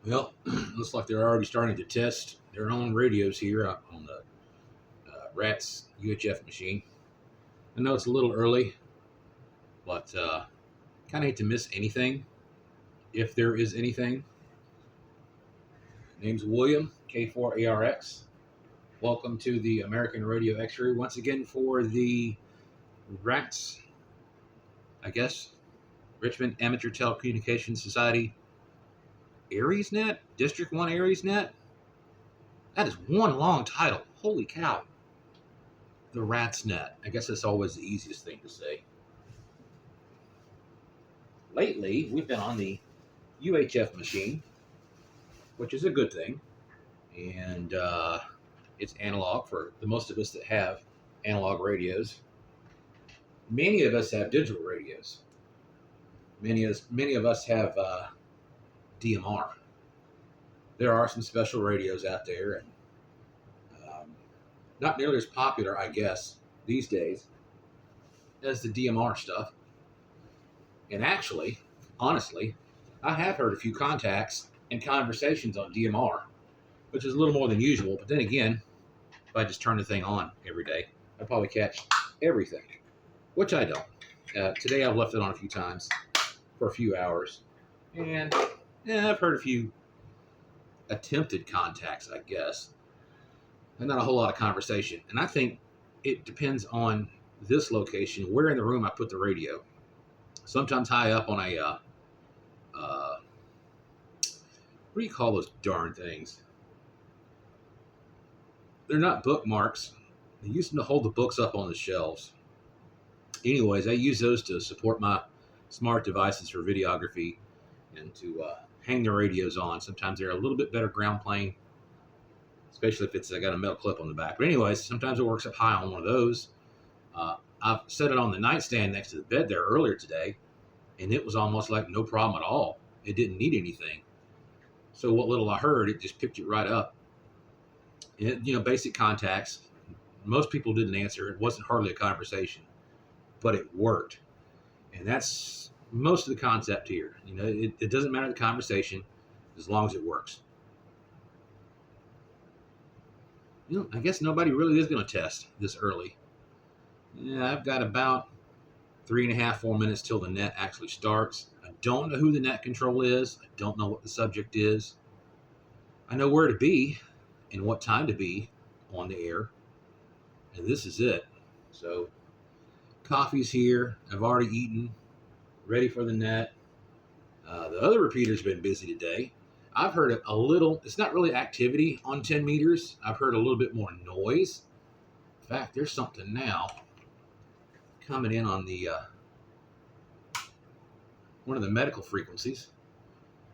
Well, looks like they're already starting to test their own radios here on the Rats UHF machine. I know it's a little early, but kind of hate to miss anything, if there is anything. Name's William, K4ARX. Welcome to the American Radio X-Ray once again for the Rats, I guess, Richmond Amateur Telecommunications Society AriesNet, District 1 AriesNet. That is one long title. Holy cow. The Rat's Net. I guess that's always the easiest thing to say. Lately, we've been on the UHF machine, which is a good thing. And it's analog for the most of us that have analog radios. Many of us have digital radios. Many of us have DMR. There are some special radios out there, and not nearly as popular, I guess, these days as the DMR stuff. And actually, honestly, I have heard a few contacts and conversations on DMR, which is a little more than usual. But then again, if I just turn the thing on every day, I'd probably catch everything, which I don't. Today I've left it on a few times for a few hours, and I've heard a few attempted contacts, I guess, and not a whole lot of conversation. And I think it depends on this location, where in the room I put the radio. Sometimes high up on a, what do you call those darn things? They're not bookmarks. They use them to hold the books up on the shelves. Anyways, I use those to support my smart devices for videography and to hang the radios on. Sometimes they're a little bit better ground plane, especially if I got a metal clip on the back. But anyways, sometimes it works up high on one of those. I've set it on the nightstand next to the bed there earlier today, and it was almost like no problem at all. It didn't need anything. So what little I heard, it just picked it right up. And basic contacts. Most people didn't answer. It wasn't hardly a conversation, but it worked. And that's most of the concept here. It doesn't matter the conversation as long as it works. I guess nobody really is going to test this early. Yeah, I've got about 3.5, 4 minutes till the net actually starts. I don't know who the net control is. I don't know what the subject is. I know where to be and what time to be on the air. And this is it. So, coffee's here. I've already eaten. Ready for the net. The other repeater's been busy today. I've heard a little, it's not really activity on 10 meters. I've heard a little bit more noise. In fact, there's something now coming in on the one of the medical frequencies.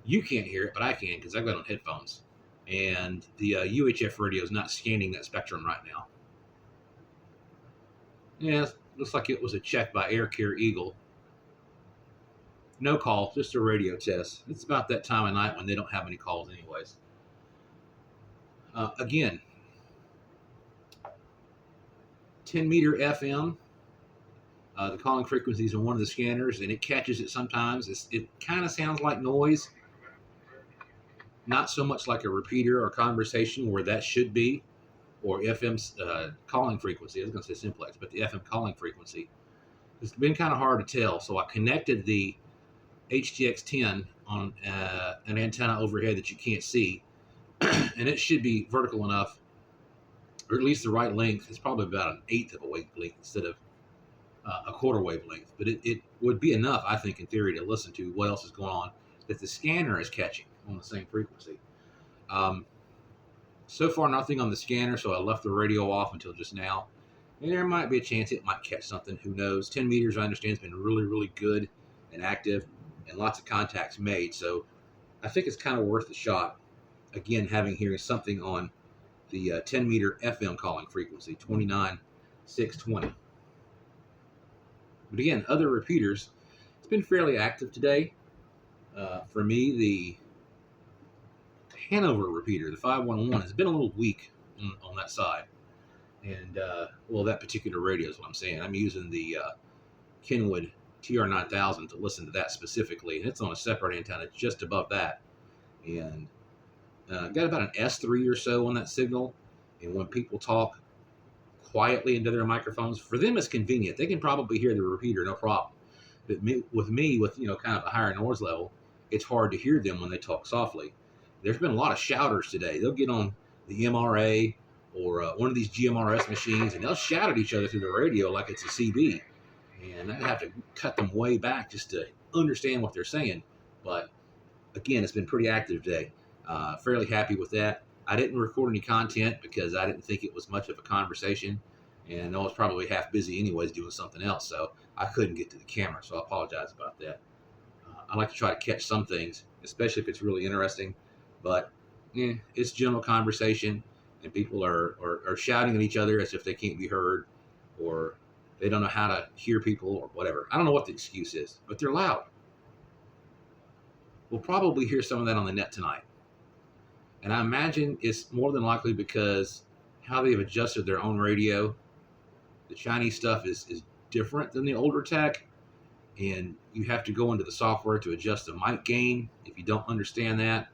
You can't hear it, but I can because I've got it on headphones. And the UHF radio is not scanning that spectrum right now. Yeah, looks like it was a check by Air Care Eagle. No call, just a radio test. It's about that time of night when they don't have any calls anyways. Again, 10 meter FM. The calling frequency is on one of the scanners, and it catches it sometimes. It kind of sounds like noise. Not so much like a repeater or conversation where that should be, or FM's calling frequency. I was going to say simplex, but the FM calling frequency. It's been kind of hard to tell, so I connected the HTX10 on an antenna overhead that you can't see, and it should be vertical enough, or at least the right length. It's probably about an eighth of a wavelength instead of a quarter wavelength, but it would be enough, I think, in theory, to listen to what else is going on that the scanner is catching on the same frequency. So far, nothing on the scanner, so I left the radio off until just now. And there might be a chance it might catch something. Who knows? 10 meters, I understand, has been really, really good and active, and lots of contacts made. So I think it's kind of worth a shot. Again, hearing something on the 10 meter FM calling frequency, 29,620. But again, other repeaters, it's been fairly active today. For me, the Hanover repeater, the 511, has been a little weak on that side. And, that particular radio is what I'm saying. I'm using the Kenwood TR9000 to listen to that specifically. And it's on a separate antenna just above that. And got about an S3 or so on that signal. And when people talk quietly into their microphones, for them it's convenient. They can probably hear the repeater, no problem. But with kind of a higher noise level, it's hard to hear them when they talk softly. There's been a lot of shouters today. They'll get on the MRA or one of these GMRS machines, and they'll shout at each other through the radio like it's a CB. And I have to cut them way back just to understand what they're saying. But again, it's been pretty active today. Fairly happy with that. I didn't record any content because I didn't think it was much of a conversation, and I was probably half busy anyways doing something else, so I couldn't get to the camera, so I apologize about that. I like to try to catch some things, especially if it's really interesting, but it's general conversation, and people are shouting at each other as if they can't be heard, or they don't know how to hear people, or whatever. I don't know what the excuse is, but they're loud. We'll probably hear some of that on the net tonight. And I imagine it's more than likely because how they've adjusted their own radio. The Chinese stuff is different than the older tech, and you have to go into the software to adjust the mic gain. If you don't understand that,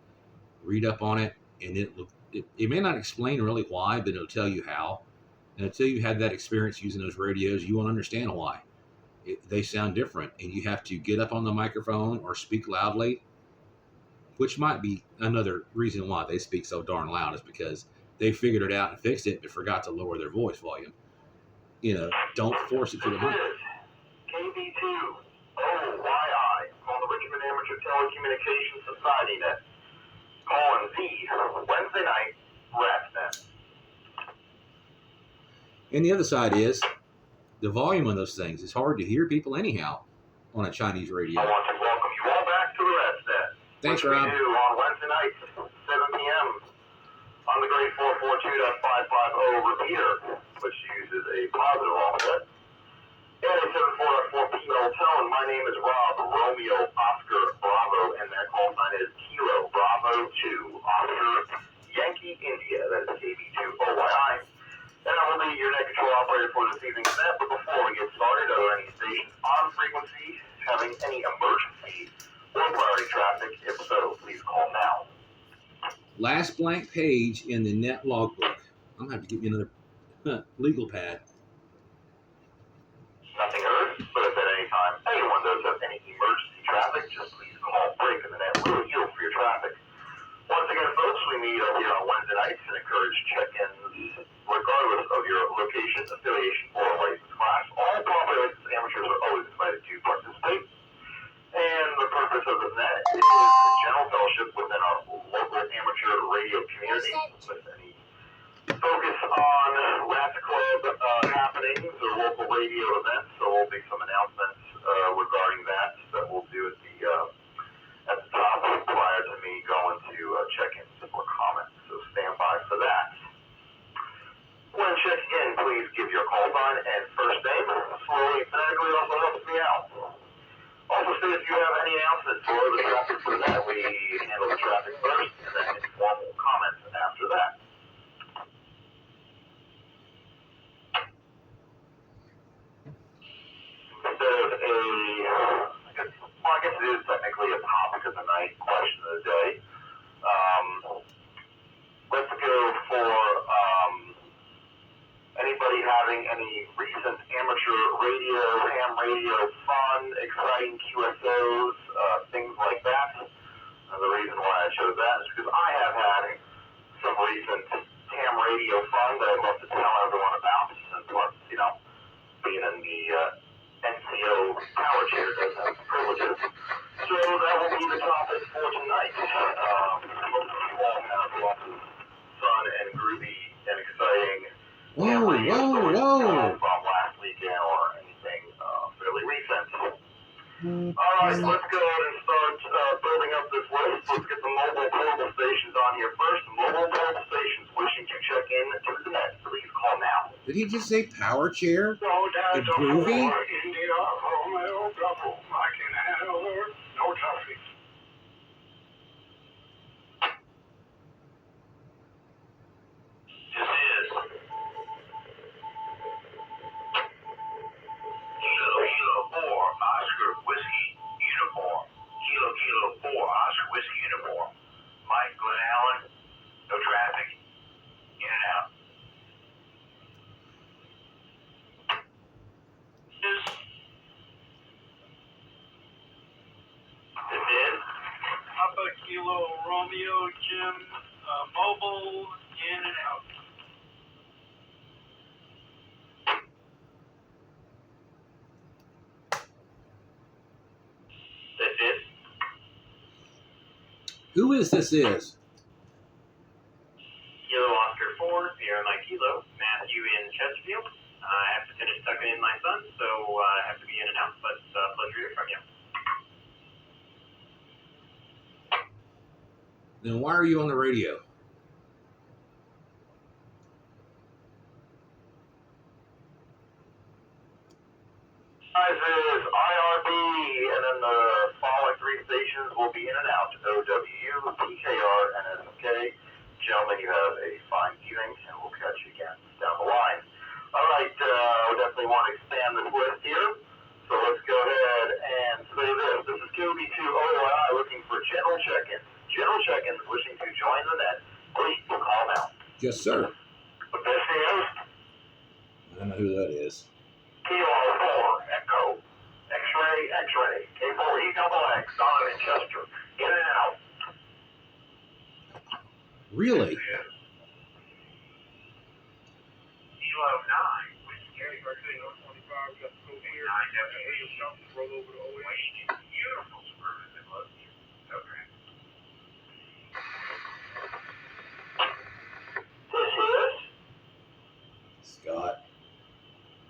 read up on it, and it may not explain really why, but it'll tell you how. And until you had that experience using those radios, you won't understand why. They sound different, and you have to get up on the microphone or speak loudly, which might be another reason why they speak so darn loud, is because they figured it out and fixed it but forgot to lower their voice volume. Don't force it to the mic. KB2 OYI on the Richmond Amateur Telecommunications Society net. Calling the Wednesday night Rats net. And the other side is the volume on those things. It's hard to hear people anyhow on a Chinese radio. I want to welcome you all back to the Rats net. Thanks, which Rob. We do on Wednesday nights, 7 p.m. on the grade 442.550 repeater, which uses a positive offset. And a 74.4 tone. My name is Rob Romeo Oscar Bravo, and that call sign is Kilo Bravo 2 Oscar Yankee India. That is KB2 OYI. And I will be your net control operator for this evening's net. But before we get started, are there any stations on frequency having any emergency or priority traffic? If so, please call now. Last blank page in the net logbook. I'm going to have to get me another legal pad. Nothing heard, but if at any time anyone does have any emergency traffic, just please call break in the net. We'll yield for your traffic. Once again, folks, we meet up here on Wednesday nights and encourage check-ins regardless of your location, affiliation, or license class. All properly licensed amateurs are always invited to participate. And the purpose of this net is general fellowship within our local amateur radio community, with any focus on Rats Club happenings or local radio events. So there'll be some announcements regarding that we'll do at the top prior to me going to check-ins or comments. So stand by for that. When checking in, please give your call sign and first name. Slowly and phonetically also helps me out. Also, say if you have any announcements for the traffic for that, we handle the traffic first and then informal comments after that. Instead of I guess it is technically a topic of the night, question of the day. Let's go for anybody having any recent amateur radio, ham radio fun, exciting QSOs, things like that. And the reason why I chose that is because I have had some recent ham radio fun that I'd love to tell everyone about. And plus, being in the NCO power chair does have some privileges. So that will be the topic for tonight. Most of you all have lots of fun and groovy and exciting Whoa. from last weekend or anything fairly recent. Alright, let's go ahead and start building up this list. Let's get the mobile portable stations on here first. Mobile portable stations wishing to check in to the net, please call now. Did he just say power chair? And groovy? India, Romeo, double, Mike and Hanover, no toughies. This is Kilo 4 Oscar Whiskey Uniform. Kilo 4 Oscar Whiskey Uniform. Mike Glen Allen, Kilo Romeo, Jim, mobile, in and out. This is? Who is this is? Kilo Oscar 4, Sierra Mike Kilo, Matthew in Chesterfield. I have to finish tucking in my son, so I have to be in and out, but pleasure to hear from you. Then why are you on the radio? Guys, is IRB, and then the following three stations will be in and out. OWU, PKR, and SMK. Gentlemen, you have a fine evening, and we'll catch you again down the line. All right, we definitely want to expand this list here, so let's go ahead and say this. This is KB2OI looking for general check-ins. General check-ins wishing to join the net. Please call now. Yes, sir. This is I don't know who that is. Kilo 4, Echo, X-ray, X-ray, K4E double X, Donovan Chester, in and out. Really? Kilo 9, which is Gary Garcia, North 25, we got the code here. 9, definitely. Roll over to OH. Beautiful suburban, they love you. Okay. This is Scott.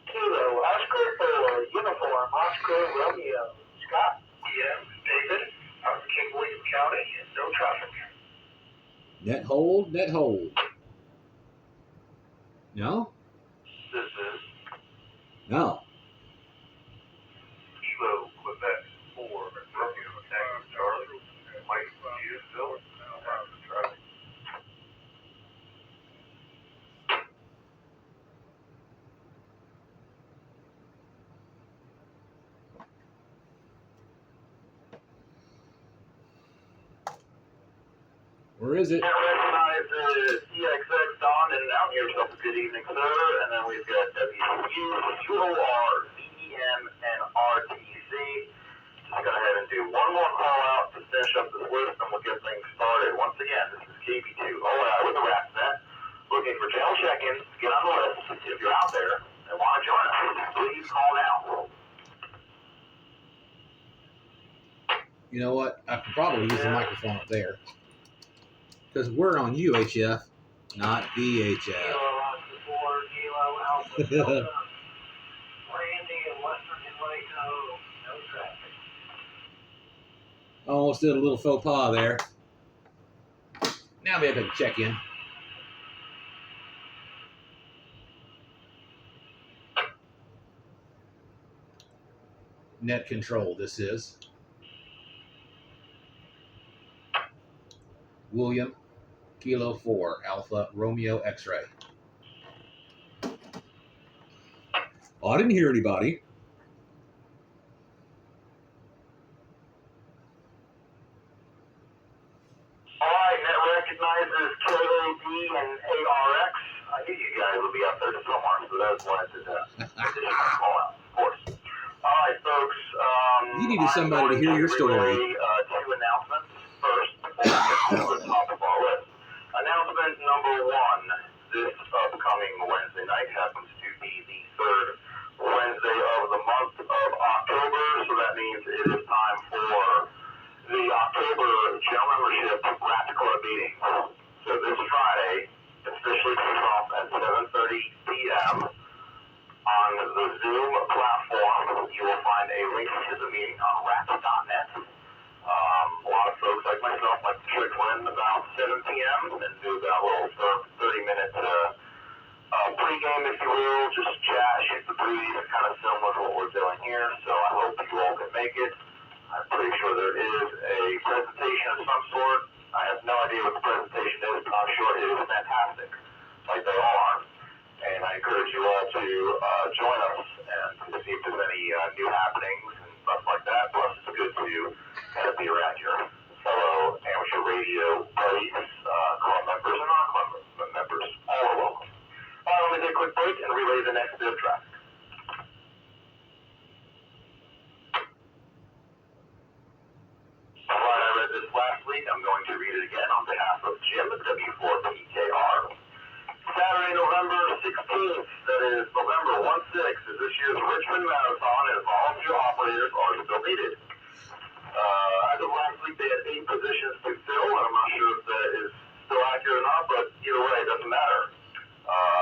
Kilo, Oscar 4, uniform, Oscar Romeo. Scott? Yeah, David, out of King William County, no traffic. Net hold, net hold. No? This is No. Kilo, Quebec 4, Romeo, Texas, Charlie, Mike, Hughes, traffic. Where is it? Can't recognize CXX Don in and out. Here's yourself a good evening, sir. And then we've got WU, UOR, VEM, and RTC. Just go ahead and do one more call out to finish up this list, and we'll get things started. Once again, this is KB2OI with the Rat Set. Looking for channel check-ins. Get on the list. If you're out there and want to join us, please call now. You know what? I could probably use the microphone up there. Because we're on UHF, not VHF. Kilo Oscar 4, Kilo Alpha Delta, Randy and Western Enrico, no traffic. Almost did a little faux pas there. Now we have to check in. Net control, this is. William, Kilo 4, Alpha, Romeo, X-ray. Oh, I didn't hear anybody. Alright, net recognizes KAD and ARX. I knew you guys would be out there somewhere, so that's why I did that. Additional call out, of course. Alright, folks. You needed somebody to hear your story. Two announcements. First, before we get to the top of our list. Announcement number 1. This upcoming Wednesday night happens to be the 3rd Wednesday of the month of October, so that means it is time for the October General Membership Rat Club meeting. So this Friday, officially kicks off at 7:30 p.m. on the Zoom platform. You will find a link to the meeting on rats.net. A lot of folks like myself like to trickle in about 7 p.m. and do that little 30-minute pregame, if you will, just chat, shoot the breeze, kind of similar to what we're doing here. So I hope you all can make it. I'm pretty sure there is a presentation of some sort. I have no idea what the presentation is, but I'm sure it is fantastic, like they all are. And I encourage you all to join us and to see if there's any new happenings and stuff like that. Plus, it's good to kind of be around your fellow amateur radio buddies, club members and non-club members. All are welcome. Let me take a quick break and relay the next bit of traffic. Alright, I read this last week. I W4PKR. Saturday, November 16th, that is November 1/6, is this year's Richmond Marathon, and volunteer operators are still needed. As of last week, they had 8 positions to fill, and I'm not sure if that is still accurate or not, but either way, it doesn't matter,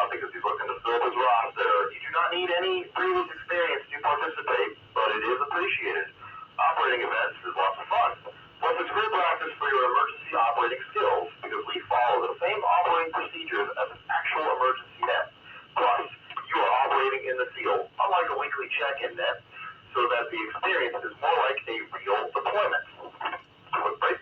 because he's looking to fill his roster. You do not need any previous experience to participate, but it is appreciated. Operating events is lots of fun. Plus, it's great practice for your emergency operating skills, because we follow the same operating procedures as an actual emergency net. Plus, you are operating in the field, unlike a weekly check-in net, so that the experience is more like a real deployment. Quick break.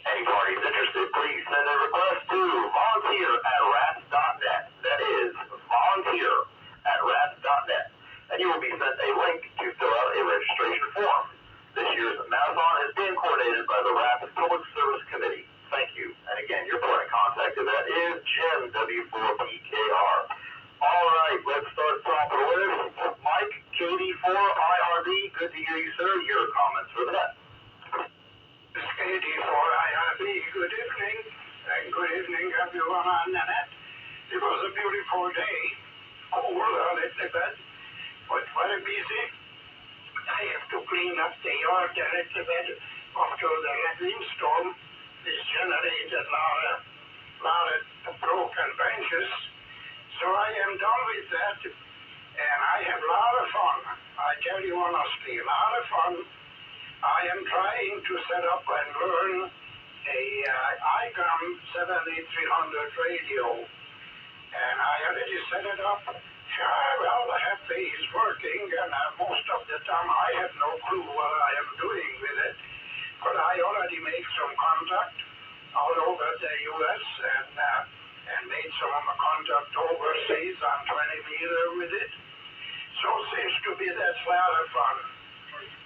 Any parties interested, please send a request to volunteer@rats.net. That is volunteer@rats.net. And you will be sent a link to fill out a registration form. This year's marathon is being coordinated by the RATS Public Service Committee. Thank you. And again, your point of contact to that is Jim, W4PKR. All right, let's start top of the list. Mike, KD4IRB, good to hear you, sir. Your comments for that. KD4IRB, good evening, and good evening everyone on the net. It was a beautiful day, cold a little bit, but very busy. I have to clean up the yard a little bit after the rainstorm. This generated a lot of broken benches. So I am done with that, and I have a lot of fun. I tell you honestly, a lot of fun. I am trying to set up and learn a ICOM 7300 radio, and I already set it up. Well, the happy is working, and most of the time I have no clue what I am doing with it. But I already made some contact all over the U.S. and made some contact overseas on 20 meter with it. So it seems to be that's a lot of fun.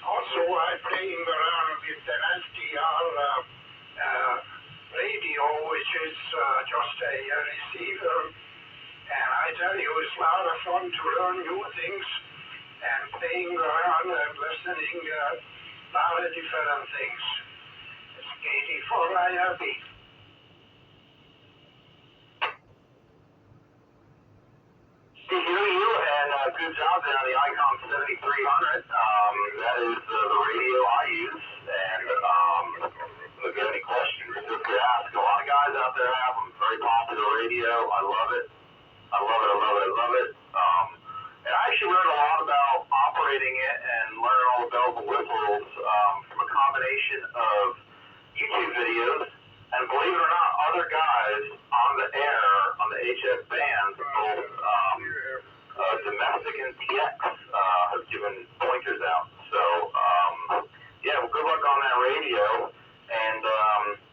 Also, I'm playing around with the SDR radio, which is just a receiver. And I tell you, it's a lot of fun to learn new things and playing around and listening a lot of different things. It's KD4IRB. To hear you, and good job there on the ICOM 7300. That is the radio I use, and if you have any questions, just ask. A lot of guys out there have them. Very popular radio. I love it. I love it. And I actually learned a lot about operating it and learning all the bells and whistles from a combination of YouTube videos, and believe it or not, other guys on the air, on the HF bands, both domestic and TX, have given pointers out. So, yeah, well, good luck on that radio. And,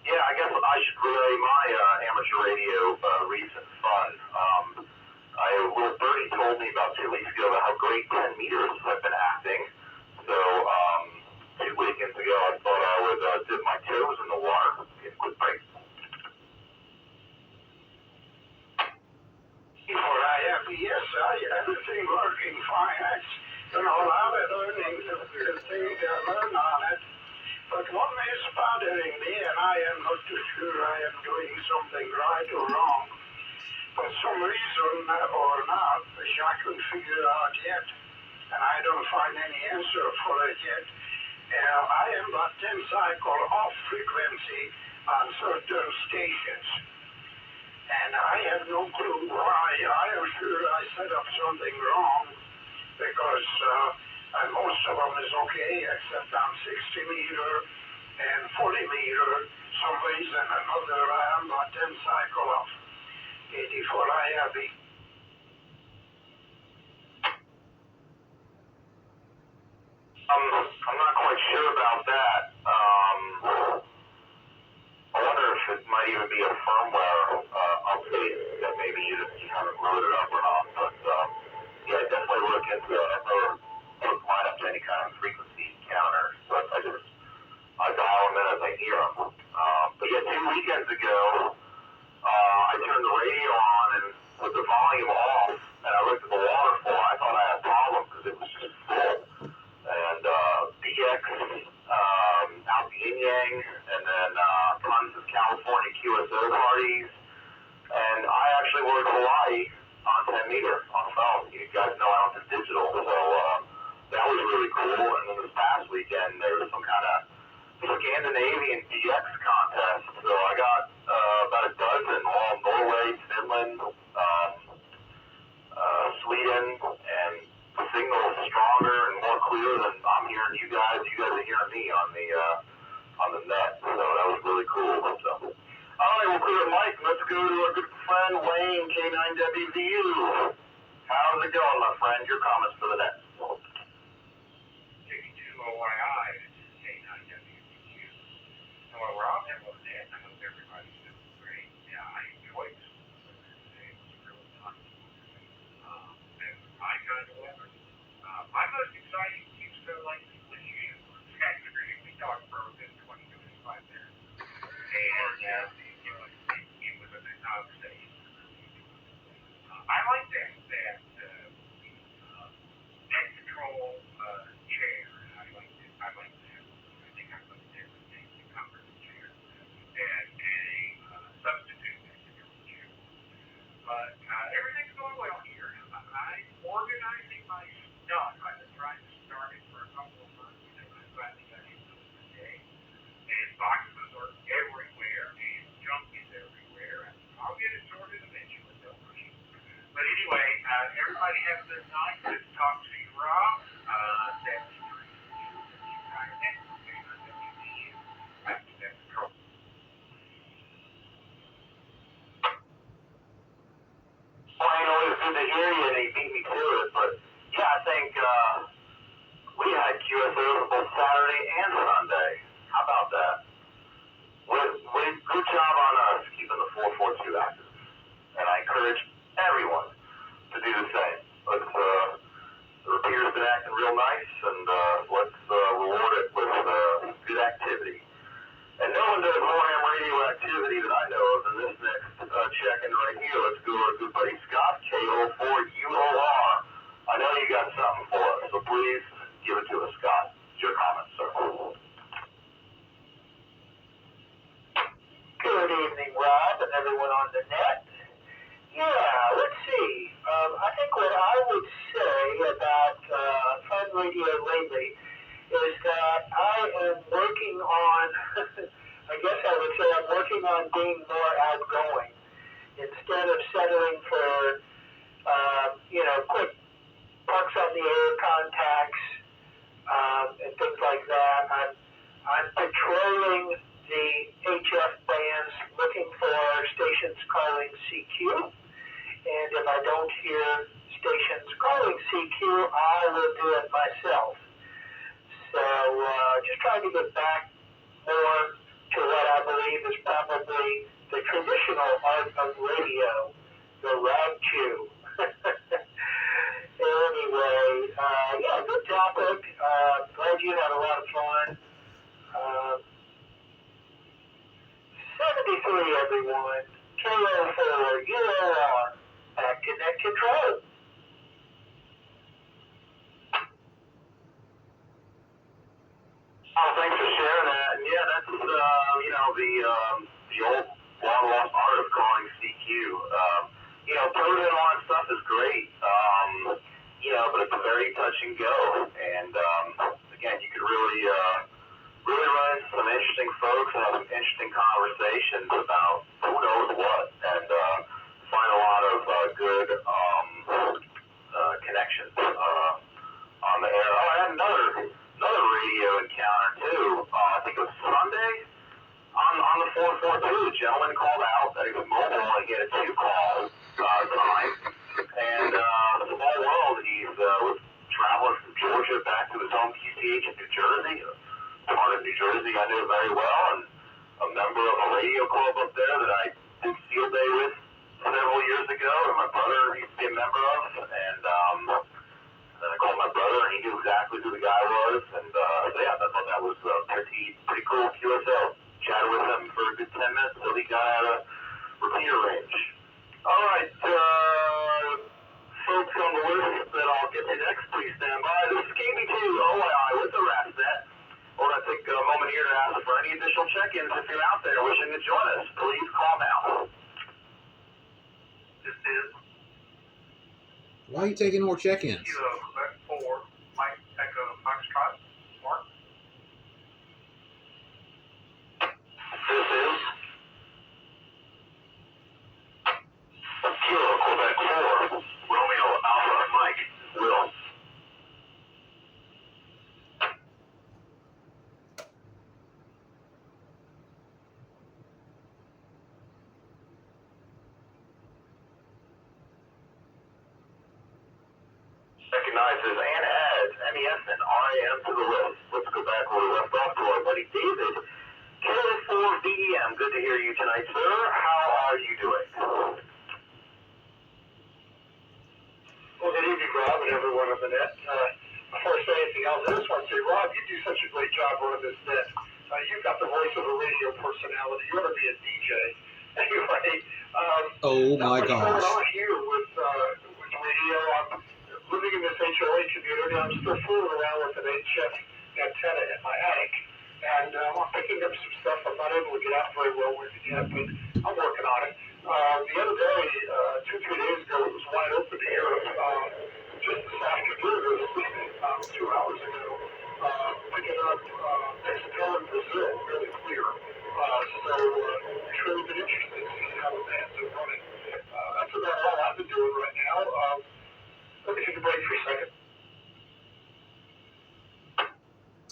yeah, I guess I should relay my amateur radio recent fun. Little Birdie told me about 2 weeks ago about how great 10 meters have been acting. So, 2 weekends ago, I thought I would dip my toes in the water. Get a quick break. Yes, everything working fine. It's, a lot of learning things to learn on it. But one is bothering me, and I am not too sure I am doing something right or wrong. For some reason or not, which I couldn't figure out yet, and I don't find any answer for it yet. I am about 10 cycle off frequency on certain stations. And I have no clue why. I am sure I set up something wrong, because most of them is okay, except on 60 meter and 40 meter. Some reason another I am about 10 cycle off. KD4IRB. I'm not quite sure about that. I wonder if it might even be a firmware update that maybe you haven't loaded up or not. But yeah, definitely look into it. I've never put mine up to any kind of frequency counter, but I dial them in as I hear them. But yeah, 2 weekends ago, I turned the radio on and with the volume off, and I looked at the waterfall. I thought I had a problem because it was just full. And DX Scandinavian DX contest. So I got about a dozen, all Norway, Finland, Sweden, and the signal is stronger and more clear than I'm hearing you guys. You guys are hearing me on the net. So that was really cool. So, all right, well, clear Mike. Let's go to our good friend Wayne K9WVU. How's it going, my friend? Your comments for the net. JB2OYI, K9WVU. Well, we're on there with that. I hope everybody's doing great. Yeah, I enjoyed this today. It was really nice. And I kind of weather. My most exciting seems to like this year. We talked for a good 20 to 25 minutes. And it was a good conversation. I like that net control chair. I like that. I think I like that. The comfort chair and a substitute net control chair. But everything's going well here. I'm organizing my stuff. I've been trying to start it for a couple of months, and I finally got into it today. And boxes are everywhere, and junk is everywhere. And I'll get it sorted eventually. Don't rush it. But anyway, everybody have a good night. Good to talk to you, Rob. That's Wayne, always good to hear you, and he beat me to it. But yeah, I think we had QSOs both Saturday and Sunday. How about that? Good job on us keeping the 442 active. And I encourage everyone to do the same. The repeater's been acting real nice, and let's reward it with good activity. And no one does more ham radio activity that I know of than this next check-in right here. Let's go to our good buddy Scott, KO4UOR. I know you got something for us, so please give it to us, Scott. It's your comments, sir. Good evening, Rob, and everyone on the net. Yeah, let's see. I think what I would say about Fun Radio lately is that I am working on, I guess I would say I'm working on being more outgoing. Instead of settling for, quick bucks on the air contacts and things like that, I'm patrolling the HF bands, looking for stations calling CQ. And if I don't hear stations calling CQ, I will do it myself. So just trying to get back more to what I believe is probably the traditional art of radio, the rag chew. Anyway, good topic. Glad you had a lot of fun. 73, everyone. KO4, UOR. Back to net control. Oh, thanks for sharing that. And yeah, that's the old long lost art of calling CQ. Proto and all that stuff is great. But it's very touch and go. And again, you could really run into some interesting folks and have some interesting conversations about who knows what, and find a lot of good connections on the air. Oh, I had another radio encounter too. I think it was Sunday on the 442. The gentleman called out that he was mobile and he had a 2-call time. And small world, he's was traveling from Georgia back to his home QTH in New Jersey. Part of New Jersey I knew very well, and a member of a radio club up there that I did field day with several years ago, and my brother used to be a member of. And then I called my brother, and he knew exactly who the guy was. And I thought that was pretty cool QSL. Chatted with him for a good 10 minutes until he got out of repeater range. All right, folks on the list that I'll get to next, please stand by. This is KB2OII with the RASNet. We're going to take a moment here to ask for any additional check-ins. If you're out there wishing to join us, please call now. This is Why are you taking more check-ins? Kilo Quebec 4, Mike Echo Foxtrot, Mark. Oh, thanks for sharing that. And yeah, that's the, the old long lost art of calling CQ. recognizes and adds MES and RAM to the list. Let's go back where we left off to our buddy David. K04VEM, good to hear you tonight, sir. How are you doing? Well, good evening, Rob, and everyone on the net. Before I say anything else, I just want to say, Rob, you do such a great job running this net. You've got the voice of a radio personality. You ought to be a DJ. Anyway, Oh my what's going gosh. on here with radio? I'm living in this HOA community. I'm still fooling around with an HF antenna in my attic, and I'm picking up some stuff I'm not able to get out very well with it yet, but I'm working on it. The other day, 2-3 days ago, it was wide open here. Just this afternoon, it was 2 hours ago, picking up Mexico and Brazil really clear. So it's really been interesting to see how the bands are running. That's about all I've been doing right now. Let me take a break for a second.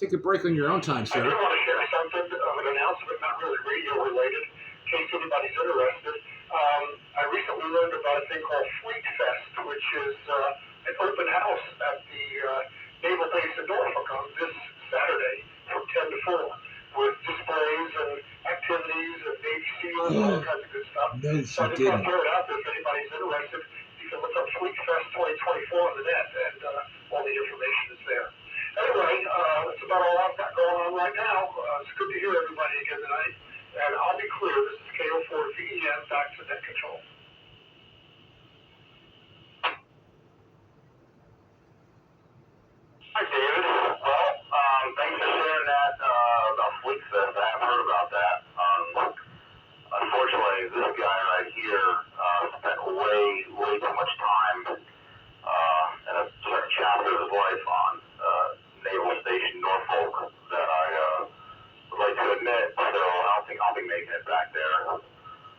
Take a break on your own time, I sir. do want to share something of an announcement, not really radio related, in case anybody's interested. I recently learned about a thing called Fleet Fest, which is an open house at the Naval Base in Norfolk on this Saturday from 10 to 4 with displays and activities and Navy SEALs and all kinds of good stuff. No, she So I just want to didn't. throw it out there if anybody's interested. You can look up Fleet Fest 2024 on the net, and all the information is there. Anyway, that's about all I've got going on right now. It's good to hear everybody again tonight. And I'll be clear, this is K04VEM back to net control. Hi, David. Well, thanks for sharing that about Fleet Fest. I haven't heard about that. Unfortunately, this guy right here spent way too much time in a certain chapter of his life on Naval Station Norfolk that I would like to admit. So I don't think I'll be making it back there. A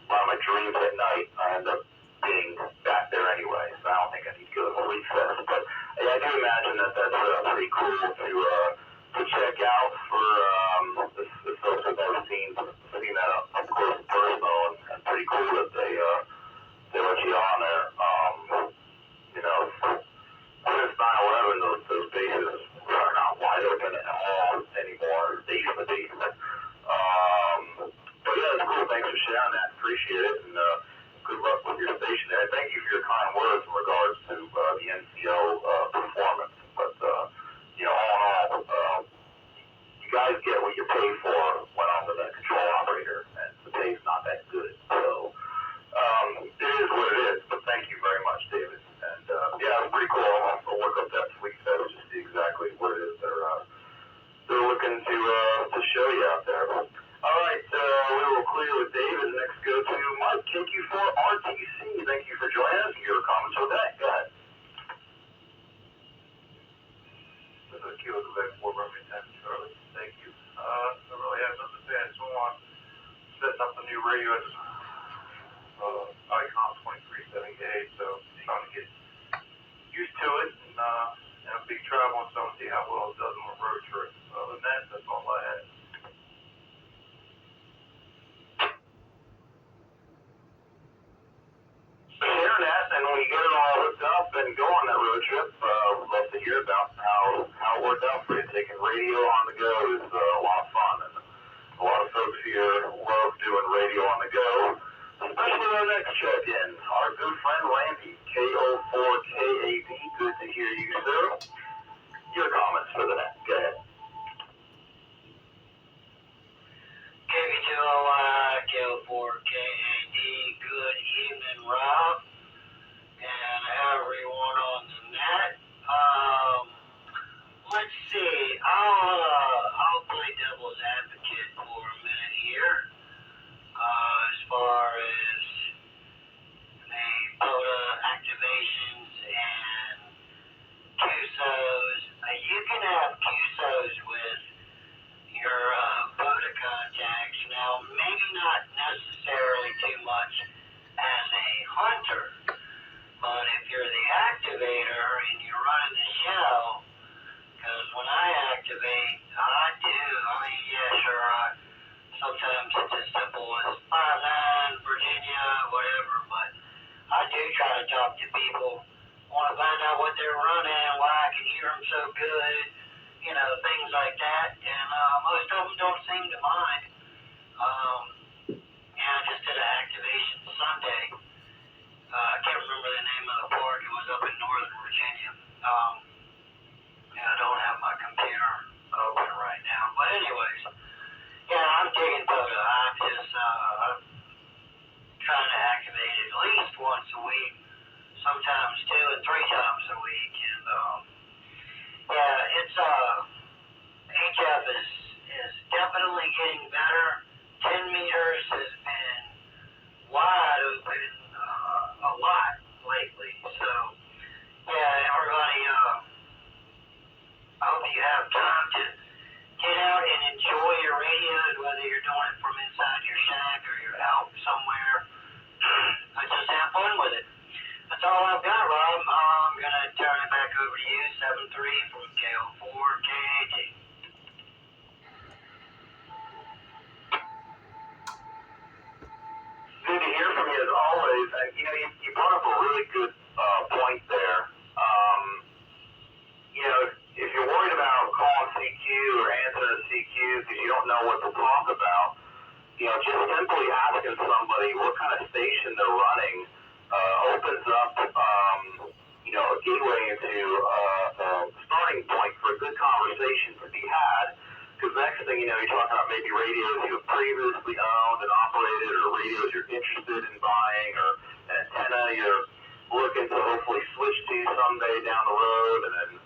lot of my dreams at night, I end up being back there anyway. So I don't think I need to go to Fleet Fest. But yeah, I do imagine that that's pretty cool to check out for the folks that have seen that up close and personal, and pretty cool that they let you on there. You know, since 9/11, those bases are not wide open at all anymore. They used to be. But yeah, it's cool. Thanks for sharing that. Appreciate it, and good luck with your station there. Thank you for your kind words in regards to the NCO performance. But you know, all in all, you guys get what you pay for when I'm the net control operator, and the pay's not that good. So it is what it is. But thank you very much, David. And yeah, it's pretty cool. I'll look up that Fleet Fest to see exactly what it is they're looking to show you out there. All right, we will clear with David. Next, go to Mike, KQ4RTC. Thank you for joining us. Your comments all day. Go ahead. This is Kilo Quebec 4 Romeo 10 Charlie. Thank you. I really have nothing to say. I just want setting up the new radio at Icon 2378, so trying to get used to it and a big travel and so see how well it does on a road trip. Other than that, that's all I had. Sharing that, and when you get it all hooked up and go on that road trip, we'd love to hear about how it worked out for you. Taking radio on the go is a lot of fun, and a lot of folks here love doing radio on the go, especially our next check-in. Our good friend Randy, K04KAD. Good to hear you, sir. Your comments for the net. Go ahead. K4KAD, good evening, Rob, and everyone on the net. Let's see, I'll play devil's advocate for a minute here, as far as the POTA activations and QSOs. You can have out what they're running and why I can hear them so good, things like that. And most of them don't seem to mind. I just did an activation Sunday. I can't remember the name of the park. It was up in Northern Virginia. I don't have my computer open right now. But anyways, I'm digging Toto. I'm just trying to activate it at least once a week, sometimes 2 and 3 times a week. And it's HF is definitely getting better. 10 meters has been wide open a lot lately. So everybody, I hope you have time to get out and enjoy your radios, whether you're doing it from inside your shack or you're out somewhere. Just have fun with it. That's all I've got, Rob. I'm going to turn it back over to you, 7-3 from KO4KAT. Good to hear from you as always. You brought up a really good point there. If you're worried about calling CQ or answering a CQ because you don't know what to talk about, just simply asking somebody what kind of station they're running opens up, a gateway into a starting point for a good conversation to be had. Because next thing you know, you're talking about maybe radios you have previously owned and operated, or radios you're interested in buying, or an antenna you're looking to hopefully switch to someday down the road. And then,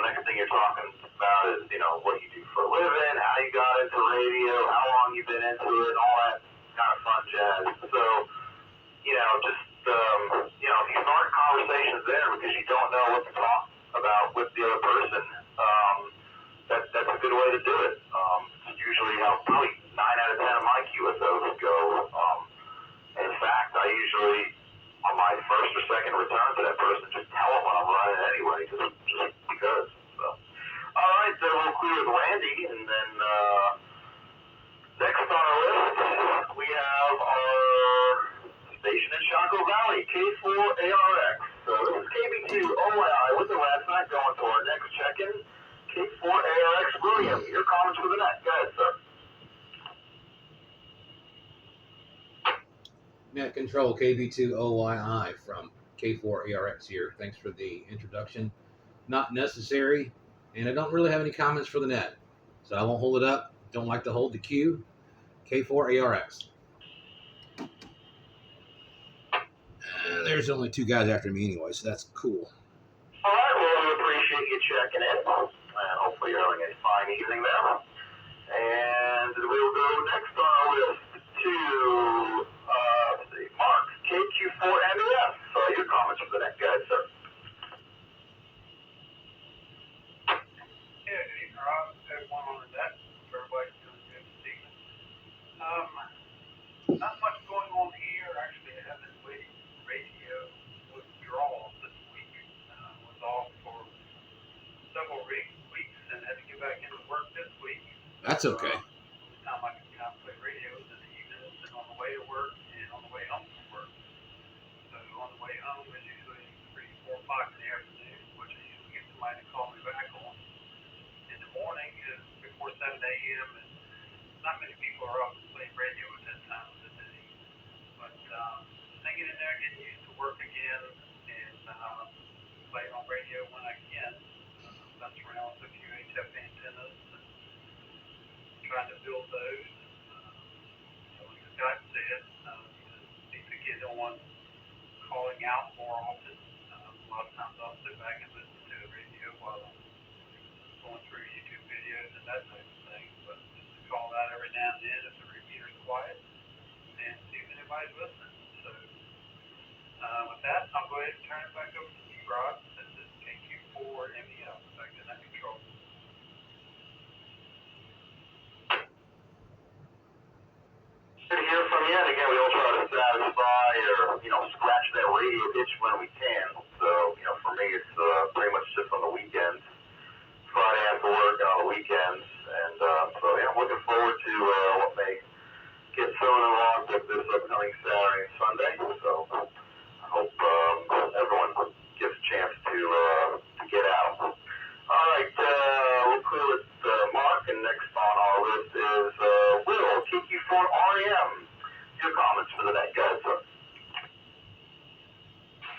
next thing you're talking about is, what you do for a living, how you got into radio, how long you've been into it, all that kind of fun jazz. So, if you start conversations there because you don't know what to talk about with the other person, that's a good way to do it. It's usually how probably 9 out of 10 of my QSOs go. In fact, I usually, on my first or second return to that person, just tell them what I'm running anyway, just because. So, all right, then we'll clear with Randy, and then next on our list, we have our station in Chaco Valley, K4ARX. So this is KB2OYI with the last night going to our next check-in. K4ARX William, your comments for the net. Go ahead, sir. Net Control KB2OYI from K4ARX here. Thanks for the introduction. Not necessary, and I don't really have any comments for the net, so I won't hold it up. Don't like to hold the queue. K4ARX. There's only 2 guys after me anyway, so that's cool. All right, well, we appreciate you checking in, and hopefully you're having a fine evening there. And we'll go next on our list to, Mark, KQ4MEF. Your comments for the net, guys, sir. Yeah, good evening, Rob. Everyone on the net. Everybody's doing good this evening. Not much going on here. Actually, I haven't waited radio withdrawals this week. Was off for several weeks and had to get back into work this week. That's okay. This time I can kind of play radios in the evenings and on the way to work and on the way home from work. So on the way home is usually 3, 4 o'clock in the afternoon, which I usually get somebody to call me back on. In the morning is before 7 a.m. and not many people are up playing radio at that time of the day. But hanging in there, getting used to work again, and playing on radio when I can. Mess around with a few HF antennas and trying to build those. Like Scott said, need to get on calling out more often. A lot of times I'll sit back and listen to the radio while I'm going through YouTube videos and that type of thing. But just to call out every now and then if the repeater's quiet and see if anybody's listening. So with that, I'll go ahead and turn it back over to you, Rob. This is KQ4MEF, back to net control. Good to hear from you. And again, we all try to satisfy or, scratch that radio itch when we can. So, for me, it's pretty much just on the weekends. Friday after work and on the weekends. And I'm looking forward to what may get thrown along with this upcoming Saturday and Sunday. So I hope everyone gets a chance to clear with Mark, and next on our list is Will, TQ4REM. Your comments for the night, guys.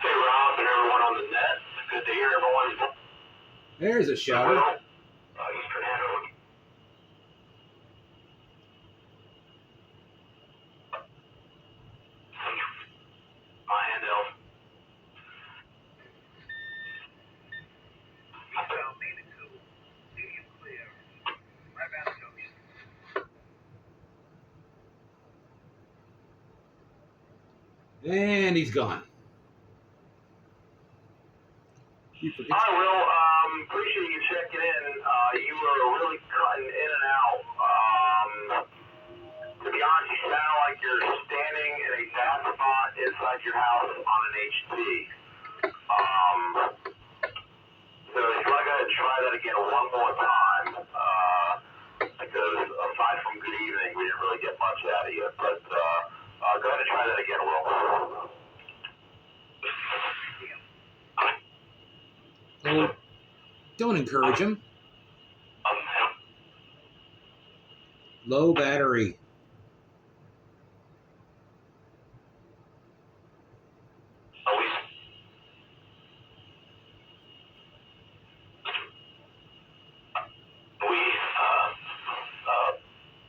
Hey, Rob, and everyone on the net. It's good to hear everyone's. There's a shouter. Eastern Hanover. My hand elf. And he's gone. Hi, Will. Appreciate you checking in. You were really cutting in and out. To be honest, you sound like you're standing in a bad spot inside your house on an HT. So if you want to go ahead and try that again one more time, because aside from good evening, we didn't really get much out of you. But go ahead and try that again, Will. Don't encourage him. Low battery.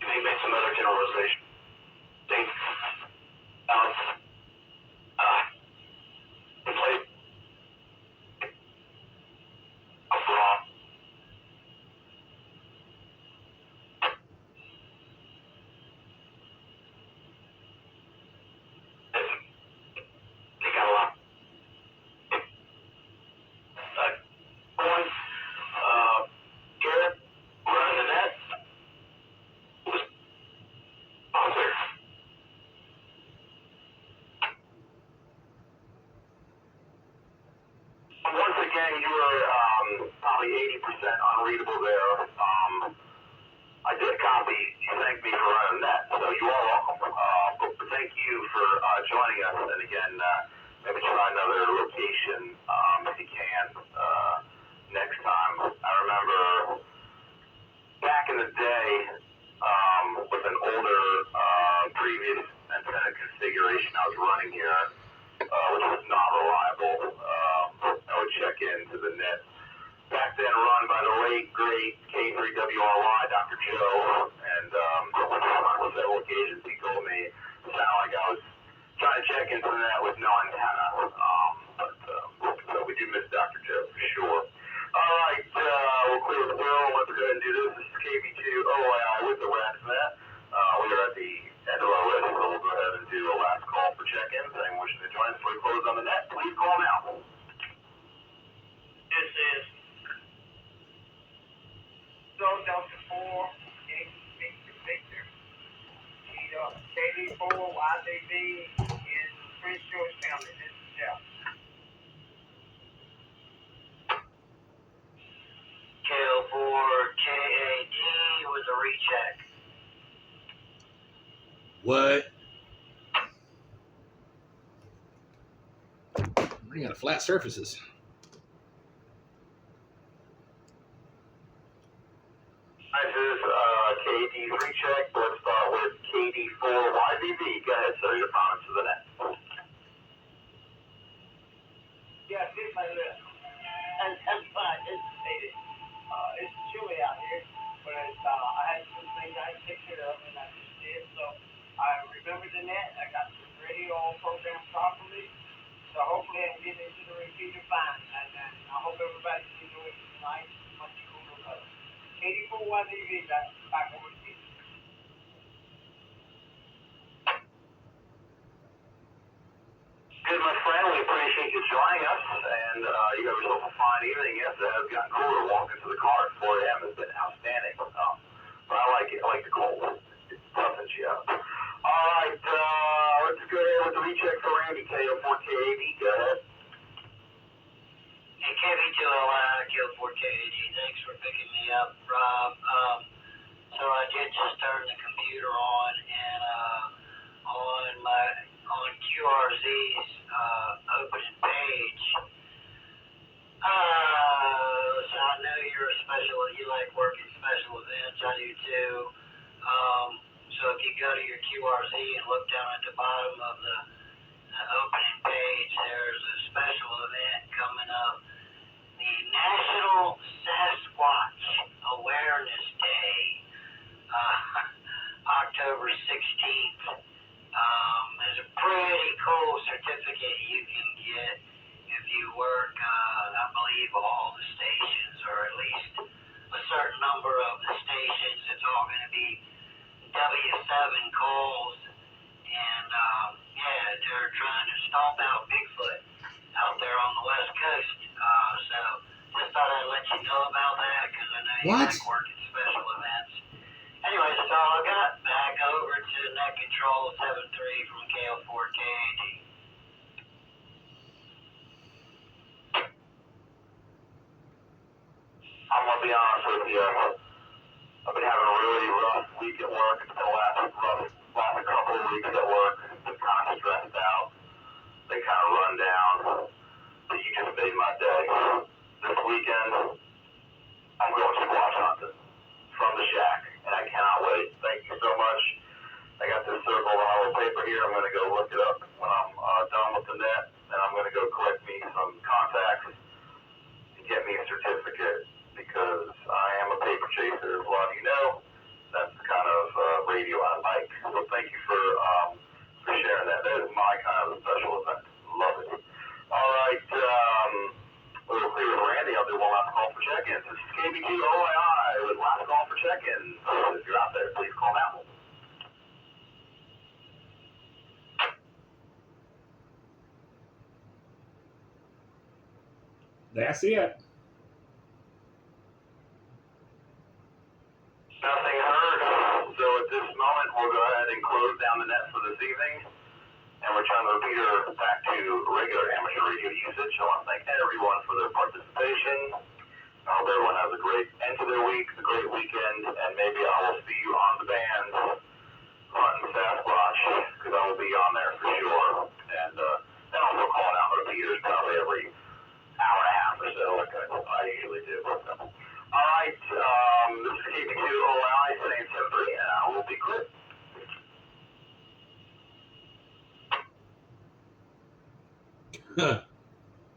We made some other generalization. Once again, you were probably 80% unreadable there. I did copy. You thanked me for running that, so you are welcome. But thank you for joining us. And again, maybe try another location if you can next time. I remember back in the day with an older previous antenna configuration I was running here, which was not reliable. I would check into the net. Back then, run by the late, great K3WRY, Dr. Joe, and on several occasions he told me it sounded like I was trying to check into the net with no antenna. So we do miss Dr. Joe for sure. All right, we'll clear the bill. Let's go ahead and do this. This is KB2OII with the RADSNet. We are at the end of our list, so we'll go ahead and do a last call for check-ins. Anyone wishing to join us before we close on the net, please call now. This is Delta 4, Victor, KD4, YDB in Prince George County. This is Jeff. KO4, KAD with a recheck. What? Running out of flat surfaces. This is KD recheck. Let's start with KD4YBB. Go ahead, sir. Your comments to the net. Yeah, this is my list. And fine, it's chilly out here, but I had some things I picked it up and I just did. So I remembered the net. I got the radio all programmed properly. So hopefully I can get into the repeater fine. And I hope everybody can enjoy it tonight. Much cooler weather. 84-1DV, back over to you. Good, my friend. We appreciate you joining us, and you have yourself a fine evening. Yes, it has gotten cooler. Walking to the car at 4 a.m. has been outstanding. But I like it. I like the cold. It toughens you up. All right, let's go ahead with the recheck for Randy, KO4KAD. Go ahead. Hey, KB2LI, KO4KAD. Thanks for picking me up, Rob. So I did just turn the computer on, and on QRZ's opening page. Listen, I know you're a special you like working special events. I do too. So if you go to your QRZ and look down at the bottom of the opening page, there's a special event coming up. The National Sasquatch Awareness Day, October 16th. There's a pretty cool certificate you can get if you work, I believe, all the stations, or at least a certain number of the stations. It's all going to be W7 calls, and yeah, they're trying to stomp out Bigfoot out there on the West Coast. So just thought I'd let you know about that, because I know you What? like working special events. Anyway, that's all I got. Back over to Net Control 73 from KL4KAD. I'm gonna be honest with you. I've been having a really rough week at work. It's been the last couple of weeks at work. Been kind of stressed out. Been kind of run down. But you just made my day. This weekend, I'm going squash hunting from the shack, and I cannot wait. Thank you so much. I got this circle of hollow paper here. I'm going to go look it up when I'm done with the net, and I'm going to go collect me some contacts and get me a certificate, because I am a paper chaser. As a lot of you know, that's the kind of radio I like. So thank you for sharing that. That is my kind of special event. Love it. All right, we'll clear with Randy. I'll do one last call for check-ins. This is KB2 OII with last call for check-ins. If you're out there, please call now. That's it. Nothing heard. So at this moment, we'll go ahead and close down the net for this evening and return the repeater back to regular amateur radio usage. I want to thank everyone for their participation. I hope everyone has a great end to their week, a great weekend, and maybe I will see you on the band hunting Sasquatch, because I will be on there for sure. And then also calling out the repeaters probably every hour and a half or so, like I usually do. All right, this is KB2 OI saying 10-3, and I will be quit.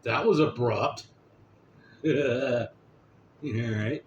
That was abrupt. All right.